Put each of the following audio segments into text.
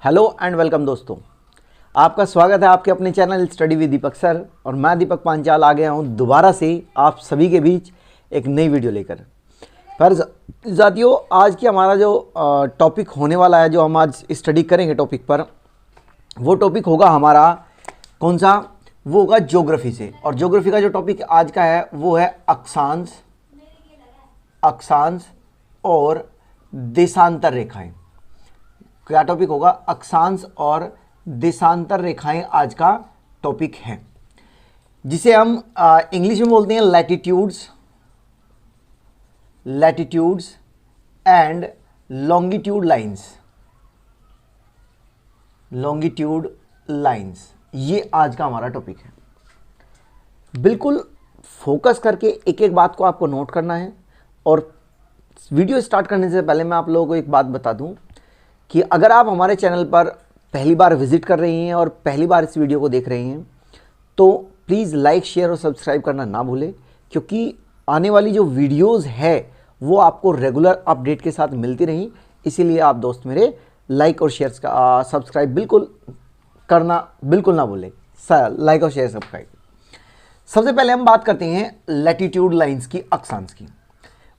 Hello and welcome दोस्तों, आपका स्वागत है आपके अपने channel study with Deepak sir. और मैं दीपक पांचाल आ गया हूं दोबारा से आप सभी के बीच एक नई वीडियो लेकर। पर साथियों, आज की हमारा जो टॉपिक होने वाला है, जो हम आज स्टडी करेंगे टॉपिक पर, वो टॉपिक होगा हमारा कौन सा? वो होगा ज्योग्राफी से। और ज्योग्राफी का जो टॉपिक आज का है वो है अक्षांश और देशांतर रेखाएं। क्या टॉपिक होगा? अक्षांश और देशांतर रेखाएं आज का टॉपिक है, जिसे हम इंग्लिश में बोलते हैं लैटिट्यूड्स एंड लॉन्गिट्यूड लाइंस। ये आज का हमारा टॉपिक है। बिल्कुल फोकस करके एक एक बात को आपको नोट करना है। और वीडियो स्टार्ट करने से पहले मैं आप लोगों को एक बात बता दूं कि अगर आप हमारे चैनल पर पहली बार विजिट कर रही हैं और पहली बार इस वीडियो को देख रही हैं, तो प्लीज़ लाइक, शेयर और सब्सक्राइब करना ना भूलें, क्योंकि आने वाली जो वीडियोस है वो आपको रेगुलर अपडेट के साथ मिलती रही। इसीलिए आप दोस्त मेरे लाइक और शेयर सब्सक्राइब बिल्कुल करना बिल्कुल ना भूलें। लाइक और शेयर सब्सक्राइब। सबसे पहले हम बात करते हैं लैटिट्यूड लाइंस की, अक्षांश की।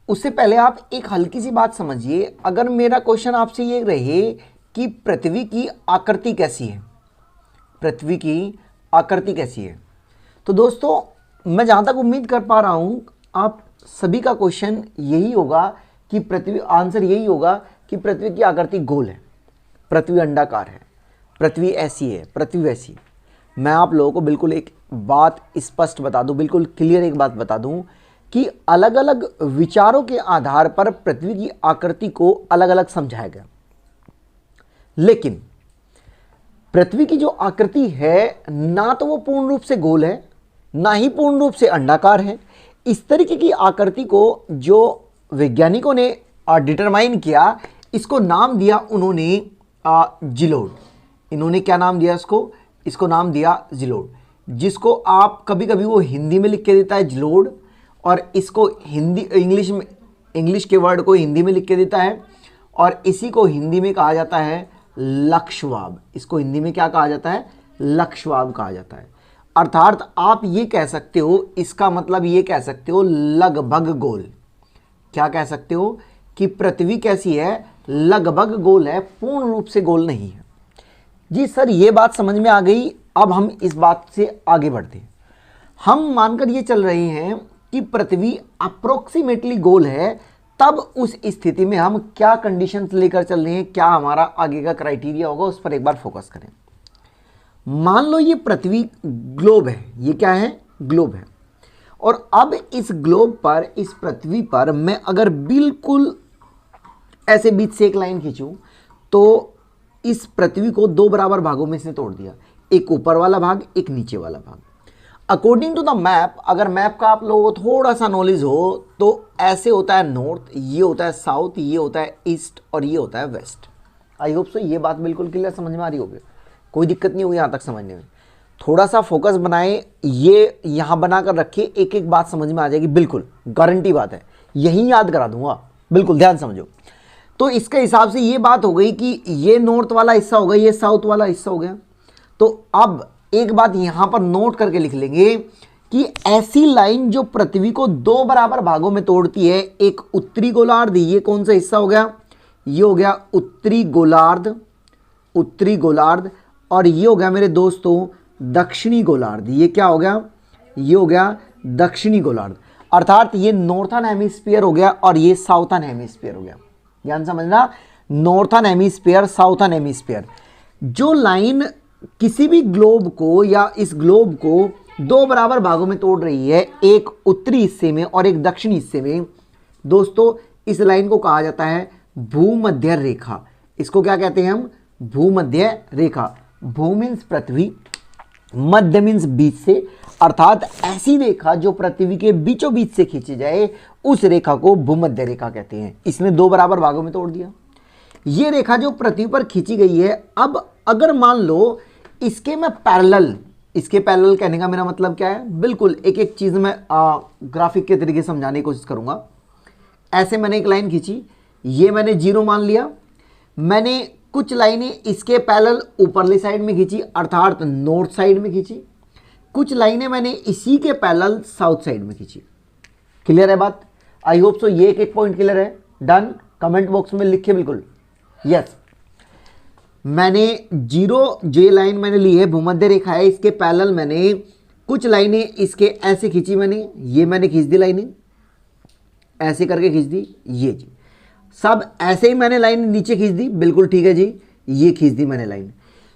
उससे पहले आप एक हल्की सी बात समझिए। अगर मेरा क्वेश्चन आपसे ये रहे कि पृथ्वी की आकृति कैसी है, तो दोस्तों मैं जहां तक उम्मीद कर पा रहा हूं, आप सभी का क्वेश्चन यही होगा कि आंसर यही होगा कि पृथ्वी की आकृति गोल है, पृथ्वी अंडाकार है, पृथ्वी ऐसी है, पृथ्वी वैसी। मैं आप लोगों को बिल्कुल एक बात स्पष्ट बता दूं, बिल्कुल क्लियर एक बात बता दूं कि अलग अलग विचारों के आधार पर पृथ्वी की आकृति को अलग अलग समझाया गया, लेकिन पृथ्वी की जो आकृति है ना तो वो पूर्ण रूप से गोल है, ना ही पूर्ण रूप से अंडाकार है। इस तरीके की आकृति को जो वैज्ञानिकों ने डिटरमाइन किया, इसको नाम दिया उन्होंने जिलोड। इन्होंने क्या नाम दिया इसको नाम दिया जिलोड, जिसको आप कभी कभी वो हिंदी में लिख के देता है जिलोड, और इसको इंग्लिश के वर्ड को हिंदी में लिख के देता है, और इसी को हिंदी में कहा जाता है लक्षवाब। इसको हिंदी में क्या कहा जाता है? लक्षवाब कहा जाता है। अर्थात आप ये कह सकते हो, इसका मतलब ये कह सकते हो लगभग गोल। क्या कह सकते हो? कि पृथ्वी कैसी है? लगभग गोल है, पूर्ण रूप से गोल नहीं है। जी सर, ये बात समझ में आ गई। अब हम इस बात से आगे बढ़ते हैं। हम मानकर ये चल रहे हैं कि पृथ्वी अप्रोक्सीमेटली गोल है, तब उस स्थिति में हम क्या कंडीशंस लेकर चल रहे हैं, क्या हमारा आगे का क्राइटेरिया होगा, उस पर एक बार फोकस करें। मान लो ये पृथ्वी ग्लोब है। ये क्या है? ग्लोब है। और अब इस ग्लोब पर, इस पृथ्वी पर मैं अगर बिल्कुल ऐसे बीच से एक लाइन खींचूं, तो इस पृथ्वी को दो बराबर भागों में से तोड़ दिया, एक ऊपर वाला भाग, एक नीचे वाला भाग। अकॉर्डिंग टू द मैप, अगर मैप का आप लोगों को थोड़ा सा नॉलेज हो, तो ऐसे होता है नॉर्थ, ये होता है साउथ, ये होता है ईस्ट, और ये होता है वेस्ट। आई होप सो ये बात बिल्कुल क्लियर समझ में आ रही होगी, कोई दिक्कत नहीं होगी यहाँ तक समझने में। थोड़ा सा फोकस बनाए, ये यहाँ बनाकर रखिए, एक एक बात समझ में आ जाएगी, बिल्कुल गारंटी बात है। यही याद करा दूंगा, बिल्कुल ध्यान समझो। तो इसके हिसाब से ये बात हो गई कि ये नॉर्थ वाला हिस्सा हो गया, ये साउथ वाला हिस्सा हो गया। तो अब एक बात यहां पर नोट करके लिख लेंगे कि ऐसी लाइन जो पृथ्वी को दो बराबर भागों में तोड़ती है, एक उत्तरी गोलार्ध, ये कौन सा हिस्सा हो गया? ये हो गया उत्तरी गोलार्ध, और ये हो गया मेरे दोस्तों दक्षिणी गोलार्ध। ये क्या हो गया? ये हो गया दक्षिणी गोलार्ध। अर्थात ये नॉर्थर्न हेमिस्फीयर हो गया और ये साउथर्न हेमिस्फीयर हो गया। ध्यान समझना, नॉर्थर्न हेमिस्फीयर, साउथर्न हेमिस्फीयर। जो लाइन किसी भी ग्लोब को या इस ग्लोब को दो बराबर भागों में तोड़ रही है, एक उत्तरी हिस्से में और एक दक्षिणी हिस्से में, दोस्तों इस लाइन को कहा जाता है भूमध्य रेखा। इसको क्या कहते हैं हम? भूमध्य रेखा। भू मीन्स पृथ्वी, मध्य मीन्स बीच से, अर्थात ऐसी रेखा जो पृथ्वी के बीचों बीच से खींची जाए, उस रेखा को भूमध्य रेखा कहते हैं। इसने दो बराबर भागों में तोड़ दिया। ये रेखा जो पृथ्वी पर खींची गई है, अब अगर मान लो इसके पैरेलल कहने का मेरा मतलब क्या है? बिल्कुल एक एक चीज मैं ग्राफिक के तरीके से समझाने की कोशिश करूंगा। ऐसे मैंने एक लाइन खींची, ये मैंने जीरो मान लिया, मैंने कुछ लाइनें इसके पैरेलल ऊपरली साइड में खींची अर्थात नॉर्थ साइड में खींची, कुछ लाइनें मैंने इसी के पैरेलल साउथ साइड में खींची। क्लियर है बात? आई होप सो ये एक पॉइंट क्लियर है। डन, कमेंट बॉक्स में लिखिए बिल्कुल यस। मैंने जीरो जे लाइन मैंने ली है, भूमध्य रेखा है, इसके पैरेलल मैंने कुछ लाइनें इसके ऐसे खींची, मैंने खींच दी लाइनें, ऐसे करके खींच दी, ये जी सब ऐसे ही मैंने लाइन नीचे खींच दी, बिल्कुल ठीक है जी, ये खींच दी मैंने लाइन।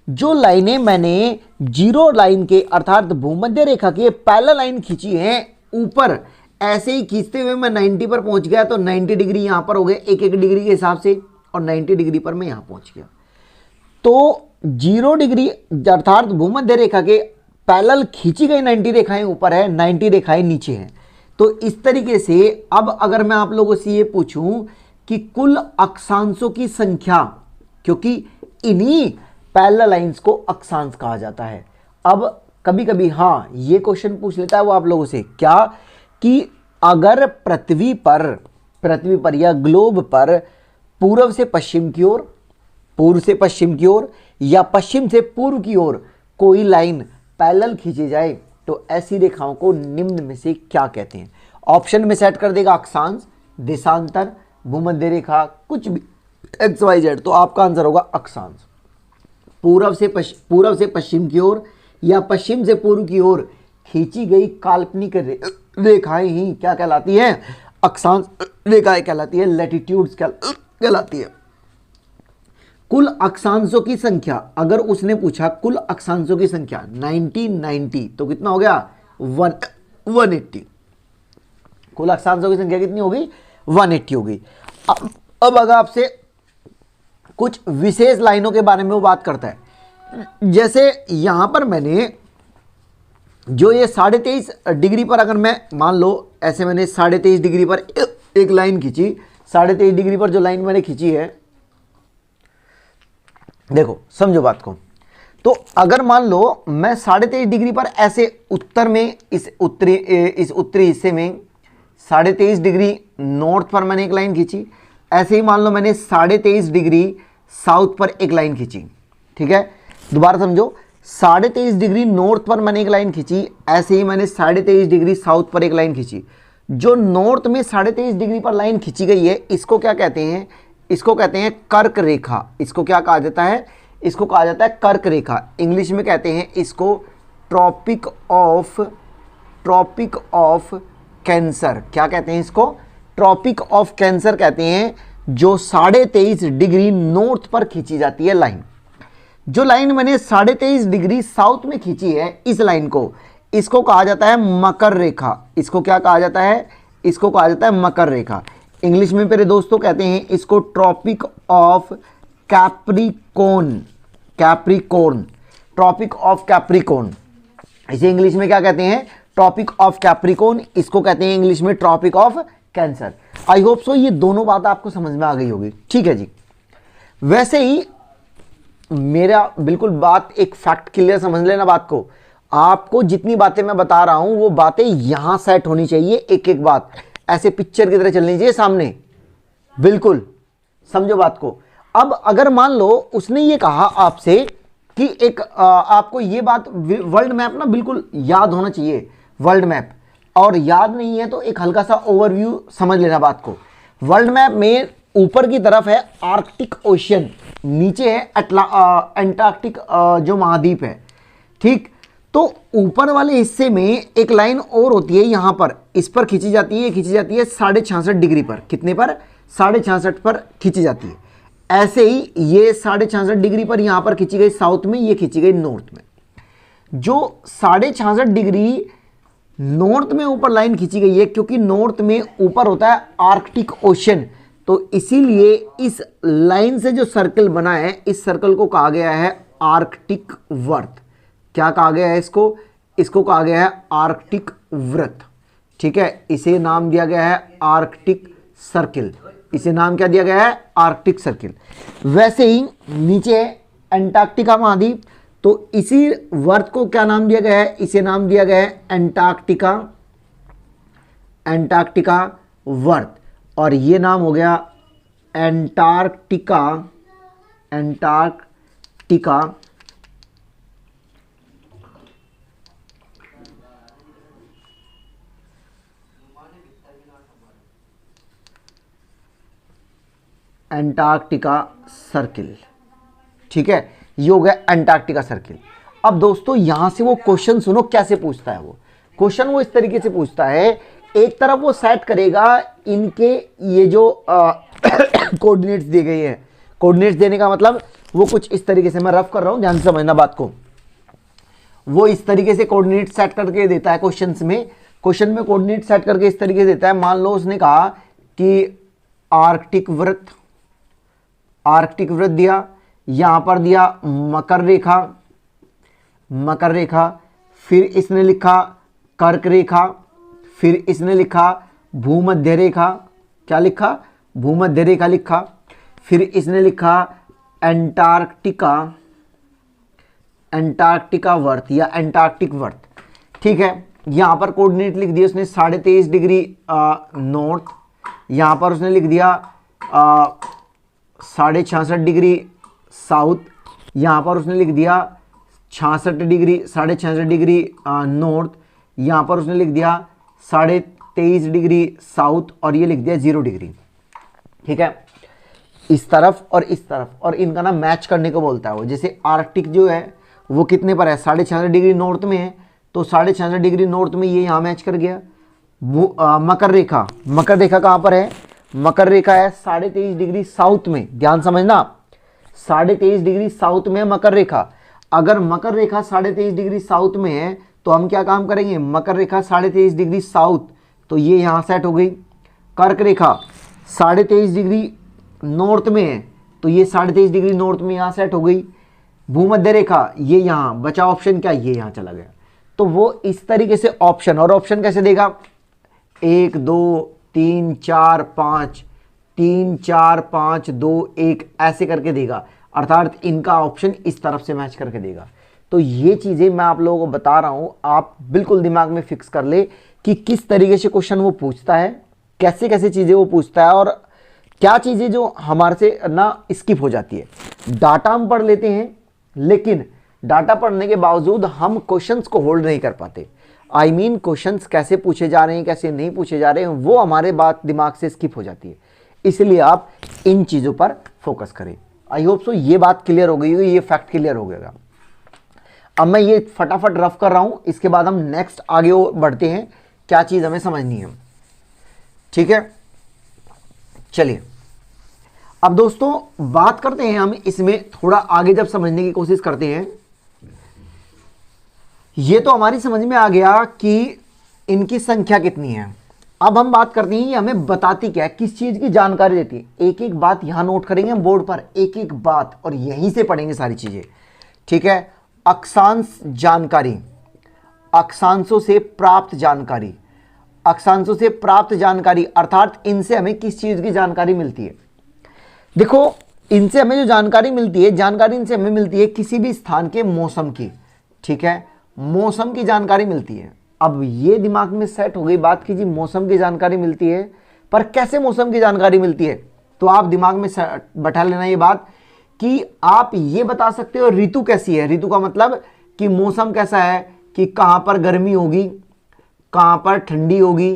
जो लाइनें मैंने जीरो लाइन के अर्थात भूमध्य रेखा के पैरेलल लाइन खींची है ऊपर, ऐसे ही खींचते हुए मैं 90 पर पहुंच गया, तो 90 डिग्री यहां पर हो गए एक एक डिग्री के हिसाब से, और 90 डिग्री पर मैं यहां पहुंच गया। तो 0 डिग्री अर्थात भूमध्य रेखा के पैरेलल खींची गई 90 रेखाएं ऊपर है, 90 रेखाएं नीचे हैं। तो इस तरीके से अब अगर मैं आप लोगों से ये पूछूं कि कुल अक्षांशों की संख्या, क्योंकि इन्हीं पैरेलल लाइंस को अक्षांश कहा जाता है। अब कभी कभी हाँ ये क्वेश्चन पूछ लेता है वो आप लोगों से, क्या कि अगर पृथ्वी पर या ग्लोब पर पूर्व से पश्चिम की ओर, पूर्व से पश्चिम की ओर या पश्चिम से पूर्व की ओर कोई लाइन पैरेलल खींची जाए तो ऐसी रेखाओं को निम्न में से क्या कहते हैं? ऑप्शन में सेट कर देगा अक्षांश, देशांतर, भूमध्य रेखा, कुछ भी XYZ, तो आपका आंसर होगा अक्षांश। पूर्व से पश्चिम की ओर या पश्चिम से पूर्व की ओर खींची गई काल्पनिक रेखाएं ही क्या कहलाती है? अक्षांश रेखाएं कहलाती है, लैटिट्यूड्स कहलाती है। कुल अक्षांशों की संख्या, अगर उसने पूछा कुल अक्षांशों की संख्या 90 तो कितना हो गया? 180। कुल अक्षांशों की संख्या कितनी होगी? 180 होगी। अब अगर आपसे कुछ विशेष लाइनों के बारे में वो बात करता है, जैसे यहां पर मैंने जो ये 23.5 डिग्री पर, अगर मैं मान लो ऐसे मैंने 23.5 डिग्री पर एक लाइन खींची, 23.5 डिग्री पर जो लाइन मैंने खींची है, देखो समझो बात को, तो अगर मान लो मैं 23.5 डिग्री पर ऐसे उत्तर में इस उत्तरी हिस्से में 23.5 डिग्री नॉर्थ पर मैंने एक लाइन खींची, ऐसे ही मान लो मैंने 23.5 डिग्री साउथ पर एक लाइन खींची। ठीक है, दोबारा समझो, 23.5 डिग्री नॉर्थ पर मैंने एक लाइन खींची, ऐसे ही मैंने 23.5 डिग्री साउथ पर एक लाइन खींची। जो नॉर्थ में 23.5 डिग्री पर लाइन खींची गई है, इसको क्या कहते हैं? इसको कहते हैं कर्क रेखा। इसको क्या कहा जाता है? इसको कहा जाता है कर्क रेखा। इंग्लिश में कहते हैं इसको ट्रॉपिक ऑफ कैंसर। क्या कहते हैं इसको? ट्रॉपिक ऑफ कैंसर कहते हैं, जो 23.5 डिग्री नॉर्थ पर खींची जाती है लाइन। जो लाइन मैंने 23.5 डिग्री साउथ में खींची है, इस लाइन को, इसको कहा जाता है मकर रेखा। इसको क्या कहा जाता है? इसको कहा जाता है मकर रेखा। इंग्लिश में मेरे दोस्तों कहते हैं इसको Tropic of Capricorn. Tropic of Capricorn, इसे इंग्लिश में क्या कहते हैं? Tropic of Capricorn. इसको कहते हैं इंग्लिश में Tropic of Cancer. I hope so ये दोनों बात आपको समझ में आ गई होगी। ठीक है जी, वैसे ही मेरा बिल्कुल बात एक फैक्ट क्लियर समझ लेना बात को। आपको जितनी बातें मैं बता रहा हूं वो बातें यहां सेट होनी चाहिए, एक एक बात ऐसे पिक्चर की तरह चलनी चाहिए सामने, बिल्कुल समझो बात को। अब अगर मान लो उसने ये कहा आपसे कि एक आपको ये बात वर्ल्ड मैप ना बिल्कुल याद होना चाहिए, वर्ल्ड मैप, और याद नहीं है तो एक हल्का सा ओवरव्यू समझ लेना बात को। वर्ल्ड मैप में ऊपर की तरफ है आर्कटिक ओशियन, नीचे है एंटार्क्टिक जो महाद्वीप है। ठीक, तो ऊपर वाले हिस्से में एक लाइन और होती है यहां पर, इस पर खींची जाती है 66.5 डिग्री पर। कितने पर? 66.5 पर खींची जाती है। ऐसे ही ये 66.5 डिग्री पर यहां पर खींची गई साउथ में, ये खींची गई नॉर्थ में। जो 66.5 डिग्री नॉर्थ में ऊपर लाइन खींची गई है, क्योंकि नॉर्थ में ऊपर होता है आर्कटिक ओशन, तो इसीलिए इस लाइन से जो सर्कल बना है, इस सर्कल को कहा गया है आर्कटिक वर्त। क्या कहा गया है इसको? इसको कहा गया है आर्कटिक वृत्त। ठीक है, इसे नाम दिया गया है आर्कटिक सर्किल। इसे नाम क्या दिया गया है? Arctic circle. वैसे ही नीचे है एंटार्क्टिका महाद्वीप, तो इसी वर्त को क्या नाम दिया गया है? इसे नाम दिया गया है एंटार्क्टिका वर्त, और ये नाम हो गया एंटार्क्टिका एंटार्कटिका एंटार्कटिका सर्किल। ठीक है, ये हो गया एंटार्कटिका सर्किल। अब दोस्तों यहां से वो क्वेश्चन सुनो कैसे पूछता है। वो क्वेश्चन वो इस तरीके से पूछता है, एक तरफ वो सेट करेगा इनके ये जो कोऑर्डिनेट्स दिए गए हैं। कोऑर्डिनेट्स देने का मतलब वो कुछ इस तरीके से, मैं रफ कर रहा हूं, ध्यान से समझना बात को। वो इस तरीके से कोऑर्डिनेट सेट करके देता है क्वेश्चन में कोऑर्डिनेट सेट करके इस तरीके से देता है। मान लो उसने कहा कि आर्कटिक वृत्त दिया, यहां पर दिया मकर रेखा, फिर इसने लिखा कर्क रेखा, फिर इसने लिखा भूमध्य रेखा, क्या लिखा, भूमध्य रेखा लिखा, फिर इसने लिखा एंटार्कटिका वर्त या एंटार्कटिक वर्त। ठीक है, यहां पर कोऑर्डिनेट लिख दिया उसने 23.5 डिग्री नॉर्थ, यहां पर उसने लिख दिया 66.5 डिग्री साउथ, यहां पर उसने लिख दिया 66.5 डिग्री नॉर्थ, यहां पर उसने लिख दिया 23.5 डिग्री साउथ, और ये लिख दिया 0 डिग्री। ठीक है, इस तरफ और इस तरफ, और इनका ना मैच करने को बोलता है वो। जैसे आर्कटिक जो है वो कितने पर है, 66.5 डिग्री नॉर्थ में है, तो 66.5 डिग्री नॉर्थ में ये यहाँ मैच कर गया। मकर रेखा कहाँ पर है, मकर रेखा है 23.5 डिग्री साउथ में, ध्यान समझना, 23.5 डिग्री साउथ में मकर रेखा। अगर मकर रेखा 23.5 डिग्री साउथ में है तो हम क्या काम करेंगे, मकर रेखा 23.5 डिग्री साउथ, तो ये यहाँ सेट हो गई। कर्क रेखा 23.5 डिग्री नॉर्थ में है, तो ये 23.5 डिग्री नॉर्थ में यहाँ सेट हो गई। भूमध्य रेखा ये यहाँ बचा ऑप्शन, क्या ये यहाँ चला गया। तो वो इस तरीके से ऑप्शन, और ऑप्शन कैसे देगा, 1 2 3 4 5, 3 4 5 2 1 ऐसे करके देगा, अर्थात इनका ऑप्शन इस तरफ से मैच करके देगा। तो ये चीज़ें मैं आप लोगों को बता रहा हूँ, आप बिल्कुल दिमाग में फिक्स कर ले कि किस तरीके से क्वेश्चन वो पूछता है, कैसे कैसे चीज़ें वो पूछता है, और क्या चीज़ें जो हमारे से ना स्किप हो जाती है। डाटा हम पढ़ लेते हैं, लेकिन डाटा पढ़ने के बावजूद हम क्वेश्चंस को होल्ड नहीं कर पाते। आई मीन क्वेश्चंस कैसे पूछे जा रहे हैं, कैसे नहीं पूछे जा रहे हैं, वो हमारे बात दिमाग से स्किप हो जाती है। इसलिए आप इन चीज़ों पर फोकस करें। आई होप सो ये बात क्लियर हो गई होगी, ये फैक्ट क्लियर हो गया। अब मैं ये फटाफट रफ कर रहा हूं, इसके बाद हम नेक्स्ट आगे बढ़ते हैं, क्या चीज़ हमें समझनी है। ठीक है, चलिए अब दोस्तों बात करते हैं हम इसमें थोड़ा आगे, जब समझने की कोशिश करते हैं। ये तो हमारी समझ में आ गया कि इनकी संख्या कितनी है। अब हम बात करते हैं ये हमें बताती क्या है, किस चीज की जानकारी देती है। एक एक बात यहां नोट करेंगे हम बोर्ड पर, एक एक बात, और यहीं से पढ़ेंगे सारी चीजें। ठीक है, अक्षांश जानकारी, अक्षांशों से प्राप्त जानकारी, अक्षांशों से प्राप्त जानकारी, अर्थात इनसे हमें किस चीज की जानकारी मिलती है। देखो, इनसे हमें जो जानकारी मिलती है, जानकारी इनसे हमें मिलती है किसी भी स्थान के मौसम की। ठीक है, मौसम की जानकारी मिलती है। अब ये दिमाग में सेट हो गई बात कि जी मौसम की जानकारी मिलती है, पर कैसे मौसम की जानकारी मिलती है, तो आप दिमाग में बैठा लेना ये बात कि आप ये बता सकते हो ऋतु कैसी है। ऋतु का मतलब कि मौसम कैसा है, कि कहां पर गर्मी होगी, कहां पर ठंडी होगी,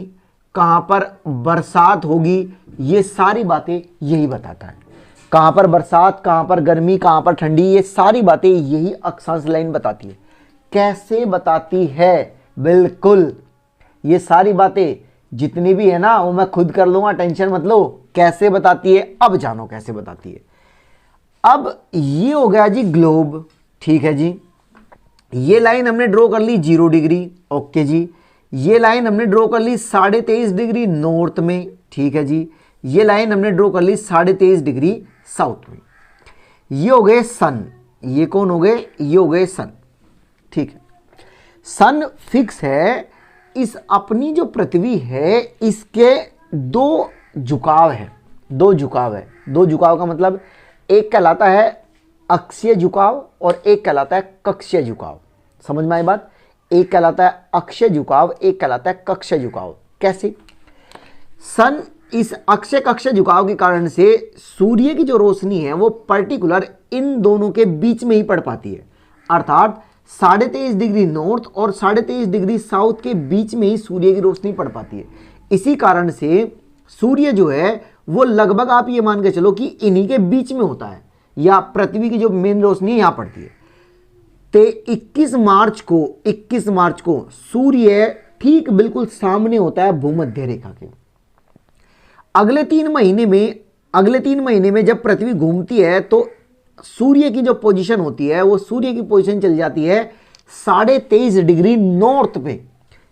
कहां पर बरसात होगी, ये सारी बातें यही बताता है। कहां पर बरसात, कहां पर गर्मी, कहां पर ठंडी, ये सारी बातें यही अक्षांश लाइन बताती है। कैसे बताती है, बिल्कुल ये सारी बातें जितनी भी है ना वो मैं खुद कर लूंगा, टेंशन मत लो। कैसे बताती है, अब जानो कैसे बताती है। अब ये हो गया जी ग्लोब। ठीक है जी, ये लाइन हमने ड्रॉ कर ली 0 डिग्री। ओके जी, ये लाइन हमने ड्रॉ कर ली 23.5 डिग्री नॉर्थ में। ठीक है जी, ये लाइन हमने ड्रॉ कर ली 23.5 डिग्री साउथ में। ये हो गए सन, ये कौन हो गए, ये हो गए सन। ठीक है, सन फिक्स है। इस अपनी जो पृथ्वी है इसके दो झुकाव है, दो झुकाव का मतलब एक कहलाता है अक्षीय झुकाव और एक कहलाता है कक्षीय झुकाव। समझ में आई बात, एक कहलाता है अक्षीय झुकाव, एक कहलाता है कक्षीय झुकाव। कैसे, सन इस अक्षय कक्षीय झुकाव के कारण से सूर्य की जो रोशनी है वो पर्टिकुलर इन दोनों के बीच में ही पड़ पाती है, अर्थात 23.5 डिग्री नॉर्थ और 23.5 डिग्री साउथ के बीच में ही सूर्य की रोशनी पड़ पाती है। इसी कारण से सूर्य जो है वो लगभग आप ये मान के चलो कि इन्हीं के बीच में होता है, या पृथ्वी की जो मेन रोशनी यहां पड़ती है। तो 21 मार्च को सूर्य ठीक बिल्कुल सामने होता है भूमध्य रेखा के। अगले 3 महीने में जब पृथ्वी घूमती है तो सूर्य की जो पोजीशन होती है वो सूर्य की पोजीशन चल जाती है 23.5 डिग्री नॉर्थ पे,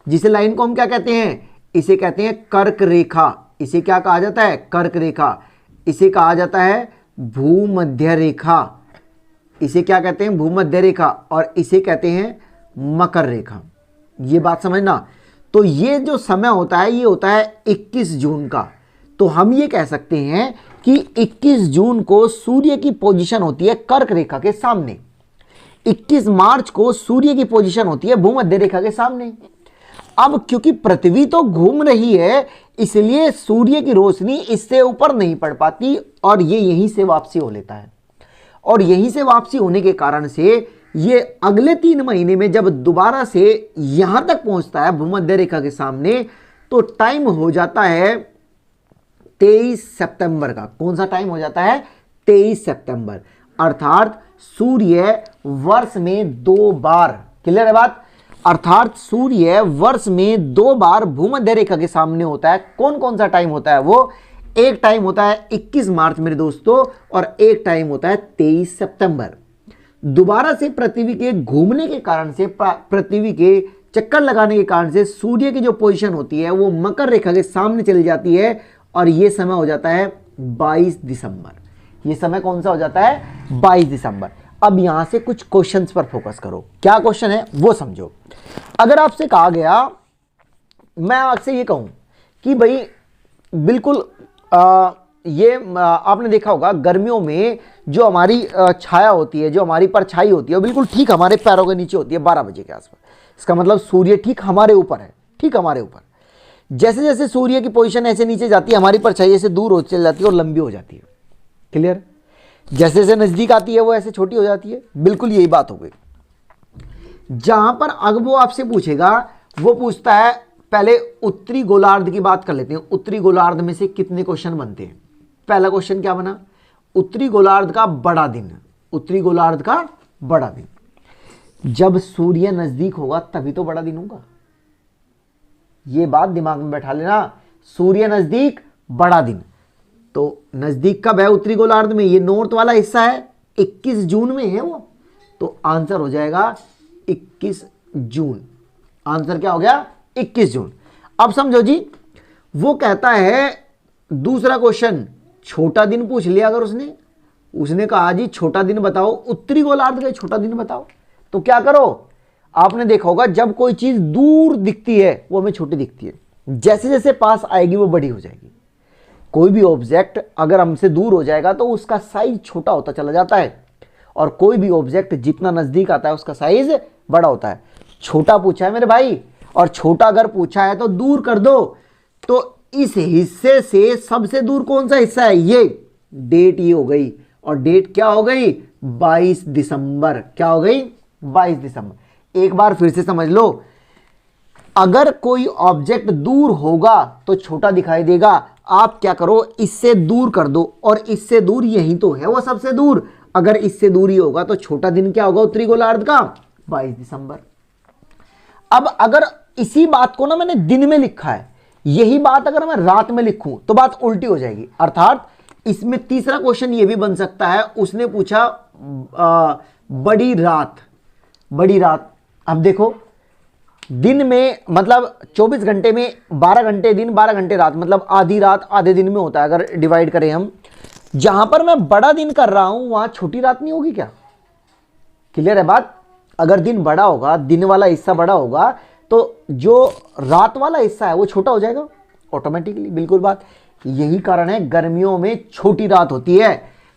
जिसे लाइन को हम क्या कहते हैं, इसे कहते हैं कर्क रेखा। इसे क्या कहा जाता है, कर्क रेखा। इसे कहा जाता है भूमध्य रेखा। इसे क्या कहते हैं, भूमध्य रेखा। और इसे कहते हैं मकर रेखा। ये बात समझना। तो ये जो समय होता है ये होता है 21 जून का। तो हम ये कह सकते हैं कि 21 जून को सूर्य की पोजीशन होती है कर्क रेखा के सामने, 21 मार्च को सूर्य की पोजीशन होती है भूमध्य रेखा के सामने। अब क्योंकि पृथ्वी तो घूम रही है इसलिए सूर्य की रोशनी इससे ऊपर नहीं पड़ पाती और ये यहीं से वापसी हो लेता है। और यहीं से वापसी होने के कारण से ये अगले 3 महीने में जब दोबारा से यहां तक पहुंचता है भूमध्य रेखा के सामने, तो टाइम हो जाता है 23 सितंबर का। कौन सा टाइम हो जाता है, 23 सितंबर। अर्थात सूर्य वर्ष में 2 बार, क्लियर है बात, अर्थात सूर्य वर्ष में 2 बार भूमध्य रेखा के सामने होता है। कौन कौन सा टाइम होता है वो, एक टाइम होता है 21 मार्च मेरे दोस्तों और एक टाइम होता है 23 सितंबर। दोबारा से पृथ्वी के घूमने के कारण से, पृथ्वी के चक्कर लगाने के कारण से सूर्य की जो पोजीशन होती है वो मकर रेखा के सामने चली जाती है और ये समय हो जाता है 22 दिसंबर। ये समय कौन सा हो जाता है, 22 दिसंबर। अब यहां से कुछ क्वेश्चंस पर फोकस करो। क्या क्वेश्चन है वो समझो। अगर आपसे कहा गया, मैं आपसे ये कहूं कि भाई बिल्कुल आपने देखा होगा गर्मियों में जो हमारी छाया होती है, जो हमारी परछाई होती है, बिल्कुल ठीक हमारे पैरों के नीचे होती है 12 बजे के आसपास। इसका मतलब सूर्य ठीक हमारे ऊपर है, ठीक हमारे ऊपर। जैसे जैसे सूर्य की पोजीशन ऐसे नीचे जाती है हमारी परछाई ऐसे दूर हो चल जाती है और लंबी हो जाती है, क्लियर। जैसे जैसे नजदीक आती है वो ऐसे छोटी हो जाती है। बिल्कुल यही बात हो गई। जहां पर अगर वो आपसे पूछेगा, वो पूछता है, पहले उत्तरी गोलार्ध की बात कर लेते हैं। उत्तरी गोलार्ध में से कितने क्वेश्चन बनते हैं। पहला क्वेश्चन क्या बना, उत्तरी गोलार्ध का बड़ा दिन। उत्तरी गोलार्ध का बड़ा दिन, जब सूर्य नजदीक होगा तभी तो बड़ा दिन होगा। ये बात दिमाग में बैठा लेना, सूर्य नजदीक बड़ा दिन। तो नजदीक कब है उत्तरी गोलार्ध में, ये नॉर्थ वाला हिस्सा है, 21 जून में है वो। तो आंसर हो जाएगा 21 जून। आंसर क्या हो गया, 21 जून। अब समझो जी, वो कहता है दूसरा क्वेश्चन, छोटा दिन पूछ लिया। अगर उसने कहा जी छोटा दिन बताओ, उत्तरी गोलार्ध का छोटा दिन बताओ, तो क्या करो, आपने देखा होगा जब कोई चीज दूर दिखती है वो हमें छोटी दिखती है, जैसे जैसे पास आएगी वो बड़ी हो जाएगी। कोई भी ऑब्जेक्ट अगर हमसे दूर हो जाएगा तो उसका साइज छोटा होता चला जाता है, और कोई भी ऑब्जेक्ट जितना नजदीक आता है उसका साइज बड़ा होता है। छोटा पूछा है मेरे भाई, और छोटा अगर पूछा है तो दूर कर दो। तो इस हिस्से से सबसे दूर कौन सा हिस्सा है, ये डेट ये हो गई, और डेट क्या हो गई, 22 दिसंबर। क्या हो गई, 22 दिसंबर। एक बार फिर से समझ लो, अगर कोई ऑब्जेक्ट दूर होगा तो छोटा दिखाई देगा। आप क्या करो, इससे दूर कर दो, और इससे दूर यही तो है वो सबसे दूर। अगर इससे दूर ही होगा तो छोटा दिन क्या होगा उत्तरी गोलार्ध का, 22 दिसंबर। अब अगर इसी बात को ना मैंने दिन में लिखा है, यही बात अगर मैं रात में लिखूं तो बात उल्टी हो जाएगी। अर्थात इसमें तीसरा क्वेश्चन ये भी बन सकता है, उसने पूछा बड़ी रात। बड़ी रात, अब देखो दिन में मतलब 24 घंटे में 12 घंटे दिन 12 घंटे रात, मतलब आधी रात आधे दिन में होता है। अगर डिवाइड करें हम, जहां पर मैं बड़ा दिन कर रहा हूं वहां छोटी रात नहीं होगी क्या, क्लियर है बात। अगर दिन बड़ा होगा, दिन वाला हिस्सा बड़ा होगा, तो जो रात वाला हिस्सा है वो छोटा हो जाएगा ऑटोमेटिकली। बिल्कुल बात, यही कारण है गर्मियों में छोटी रात होती है।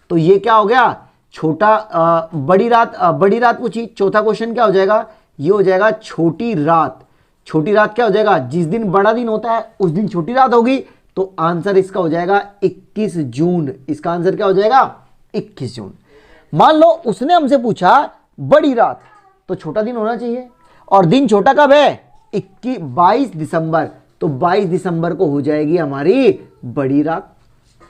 तो ये क्या हो गया, छोटा बड़ी रात पूछी। चौथा क्वेश्चन क्या हो जाएगा, ये हो जाएगा छोटी रात। छोटी रात क्या हो जाएगा, जिस दिन बड़ा दिन होता है उस दिन छोटी रात होगी। तो आंसर इसका हो जाएगा 21 जून। इसका आंसर क्या हो जाएगा, 21 जून। मान लो उसने हमसे पूछा बड़ी रात, तो छोटा दिन होना चाहिए, और दिन छोटा कब है? 22 दिसंबर, तो 22 दिसंबर को हो जाएगी हमारी बड़ी रात।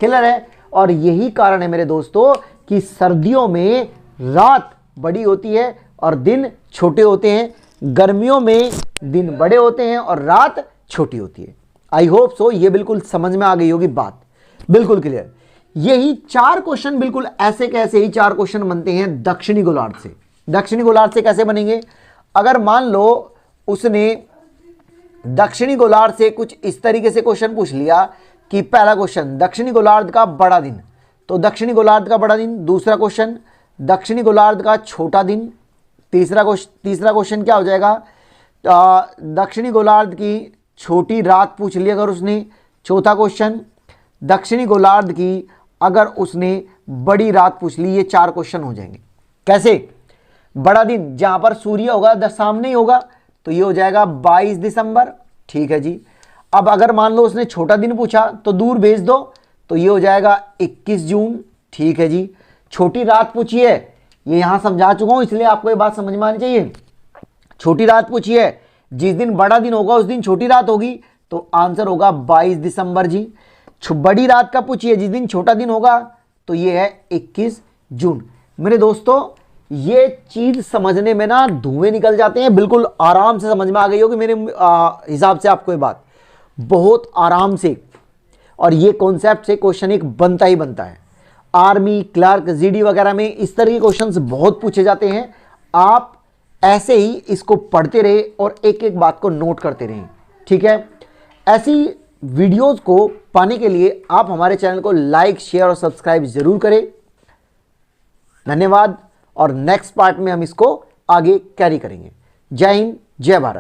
क्लियर है? और यही कारण है मेरे दोस्तों कि सर्दियों में रात बड़ी होती है और दिन छोटे होते हैं, गर्मियों में दिन बड़े होते हैं और रात छोटी होती है। आई होप सो ये बिल्कुल समझ में आ गई होगी बात, बिल्कुल क्लियर। यही 4 क्वेश्चन बिल्कुल ऐसे कैसे ही 4 क्वेश्चन बनते हैं दक्षिणी गोलार्ध से। दक्षिणी गोलार्ध से कैसे बनेंगे? अगर मान लो उसने दक्षिणी गोलार्ध से कुछ इस तरीके से क्वेश्चन पूछ लिया कि पहला क्वेश्चन दक्षिणी गोलार्ध का बड़ा दिन, तो दक्षिणी गोलार्ध का बड़ा दिन। दूसरा क्वेश्चन दक्षिणी गोलार्ध का छोटा दिन। तीसरा क्वेश्चन क्या हो जाएगा? दक्षिणी गोलार्ध की छोटी रात पूछ ली अगर उसने। चौथा क्वेश्चन दक्षिणी गोलार्ध की अगर उसने बड़ी रात पूछ ली। ये 4 क्वेश्चन हो जाएंगे। कैसे? बड़ा दिन जहां पर सूर्य होगा सामने ही होगा, तो ये हो जाएगा 22 दिसंबर। ठीक है जी। अब अगर मान लो उसने छोटा दिन पूछा तो दूर भेज दो, तो ये हो जाएगा 21 जून। ठीक है जी। छोटी रात पूछी है, ये यहां समझा चुका हूं इसलिए आपको ये बात समझ में आनी चाहिए। छोटी रात पूछी है, जिस दिन बड़ा दिन होगा उस दिन छोटी रात होगी, तो आंसर होगा 22 दिसंबर जी। बड़ी रात का पूछिए जिस दिन छोटा दिन होगा, तो ये है 21 जून। मेरे दोस्तों ये चीज समझने में ना धुएं निकल जाते हैं, बिल्कुल आराम से समझ में आ गई होगी मेरे हिसाब से आपको ये बात, बहुत आराम से। और ये कॉन्सेप्ट से क्वेश्चन एक बनता ही बनता है। आर्मी, क्लर्क, जीडी वगैरह में इस तरह के क्वेश्चंस बहुत पूछे जाते हैं। आप ऐसे ही इसको पढ़ते रहे और एक एक बात को नोट करते रहें। ठीक है? ऐसी वीडियोस को पाने के लिए आप हमारे चैनल को लाइक, शेयर और सब्सक्राइब जरूर करें। धन्यवाद। और नेक्स्ट पार्ट में हम इसको आगे कैरी करेंगे। जय हिंद, जय भारत।